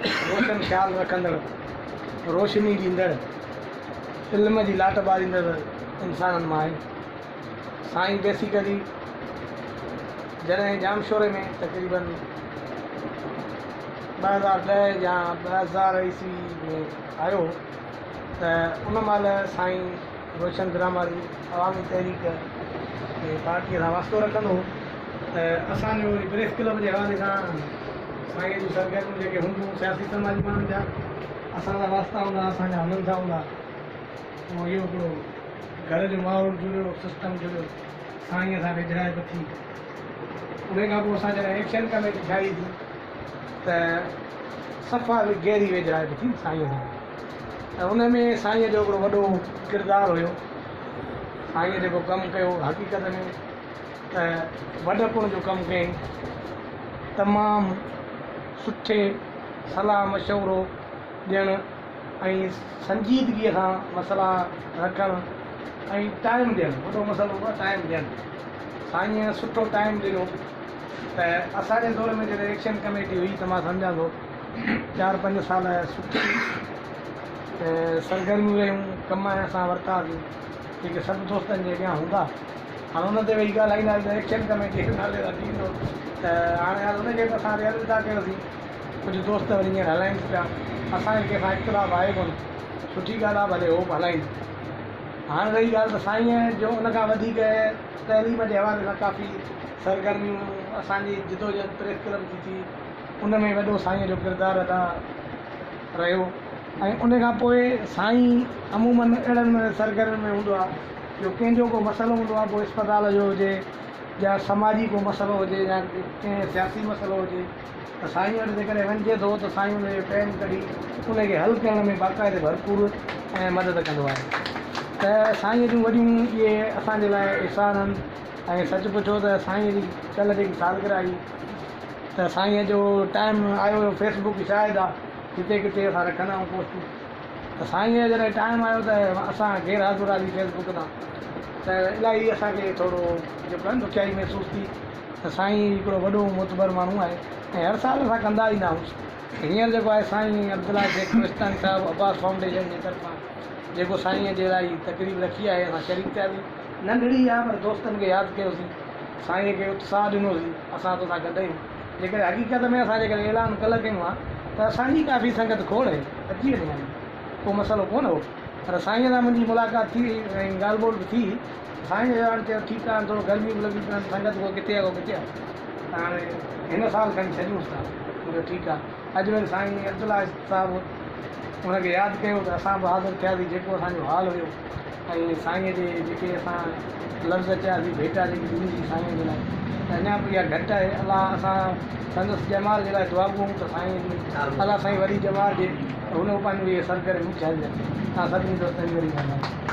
रोशन ख़्यालु रखंदड़, रोशनी ॾींदड़, इल्म जी लाट ॿारींदड़ इंसाननि मां आहे। साईं बेसिकली जॾहिं जामशोरे में तक़रीबन 2010 या 2000 ईस्वी में आयो त उन महिल साईं रोशन ग्रामारी अवामी तहरीक पार्टीअ सां वास्तो रखंदो हो। त असांजो प्रेस क्लब जे हवाले सां साईं जूं सरगर्मियूं जेके हूंदियूं सियासी समाजी माण्हुनि जा असांजा वास्ता हूंदा, असांजा हुननि सां हूंदा। पोइ इहो हिकिड़ो घर जो माहौल जुड़ियो, सिस्टम जुड़ियो, साईंअ सां विझाइप थी। उन खां पोइ असां जॾहिं एक्शन कमेटी ठाही थी त सफ़ा गहरी विझाइप थी साईंअ सां। त उन में साईंअ जो हिकिड़ो वॾो किरदारु हुयो। साईंअ जेको कमु कयो हक़ीक़त में त वॾपण जो कमु कयईं। तमामु सुठे सलाह मशवरो ॾियणु ऐं संजीदगीअ सां मसइला रखणु ऐं टाइम ॾियणु। वॾो मसइलो हुओ टाइम ॾियणु। साईं सुठो टाइम ॾिनो। त असांजे दौर में जॾहिं एक्शन कमेटी हुई त मां सम्झां थो 4-5 साल सुठी सरगर्मियूं रहियूं, कम असां वरितासीं जेके सभु दोस्तनि जे अॻियां हूंदा। हाणे हुन ते वेही ॻाल्हाईंदासीं त एक्शन कमेटी नाले सां थींदो। त हाणे हुनजे बि असां रियल था कयोसीं। कुझु दोस्त वरी हींअर हलाइनि पिया। असांखे कंहिंखां इख़्तिलाफ़ आहे कोन, सुठी ॻाल्हि आहे, भले हो बि हलाइनि। हाणे रही ॻाल्हि त साईं जो उन खां वधीक तइलीम जे हवाले सां काफ़ी सरगर्मियूं असांजी जिदोजहद प्रेस क्लब जी थी। उन में वॾो साईं जो किरदारु अदा रहियो। ऐं उन खां पोइ साईं अमूमन अहिड़नि सरगर्मियुनि में हूंदो आहे जो कंहिंजो को मसइलो हूंदो आहे, पोइ इस्पताल जो हुजे या समाजी को मसइलो हुजे या कंहिं सियासी मसइलो हुजे त साईं वटि जेकॾहिं वञिजे थो त साईं उनजो टाइम कढी उनखे हल करण में बाक़ाइदे भरपूर ऐं मदद कंदो आहे। त साईं जूं वॾियूं इहे असांजे लाइ इहसान आहिनि। ऐं सच पुछो त साईं जी कल्ह जेकी सालगिरह आई त साईं जो टाइम आयो हुयो। फेसबुक शायदि आहे किथे किथे असां रखंदा आहियूं पोस्टूं। त साईं जो जॾहिं टाइम आयो त असां गैर हाज़ुर आहे फेसबुक तां। त इलाही असांखे थोरो जेको आहे ॾुखियाई महसूस थी त साईं हिकिड़ो वॾो मोतबर माण्हू आहे ऐं हर साल असां कंदा ईंदा आहियूं। हींअर जेको आहे साईं अब्दुल्ला शेख क्रिस्तानी साहिबु अब्बास फाउंडेशन जे तरफ़ां जेको साईं जे लाइ तकरीब रखी आहे असां शरीक थियासीं। नंढड़ी आहे पर दोस्तनि खे यादि कयोसीं, साईं खे उत्साह ॾिनोसीं। असां त असां गॾु आहियूं। जेकॾहिं हक़ीक़त में असां जेकॾहिं ऐलान कल्ह कयूं आहे त असांजी काफ़ी संगत खोड़ आहे, अची वञे आहे, को मसइलो कोन हो। पर साईं सां मुंहिंजी मुलाक़ात थी ऐं ॻाल्हि ॿोल बि थी। साईं जो हाणे चयो ठीकु आहे, थोरो गर्मी बि लॻी पियो, संगत को किथे आहे को किथे आहे। त हाणे हिन साल खणी छॾियूंसि था। मुंहिंजो ठीकु आहे। अॼु वरी साईं अब्दुल्ला साहिबु हुनखे यादि कयो त असां बि हाज़िर थियासीं। जेको असांजो हाल हुयो ऐं साईं जे जेके असां लफ़्ज़ चयासीं, भेटा जेकी ॾिनी साईं जे लाइ, त अञा बि इहा घटि आहे। अलाह असां संदसि ॼमार जे लाइ दुआ कयूं त साईं अलाह साईं वरी ॼमार ॾिए, हुन पंहिंजो इहे सरगर्मियूं छॾिजनि। तव्हां सभिनी दोस्तनि वरी ॻाल्हायो।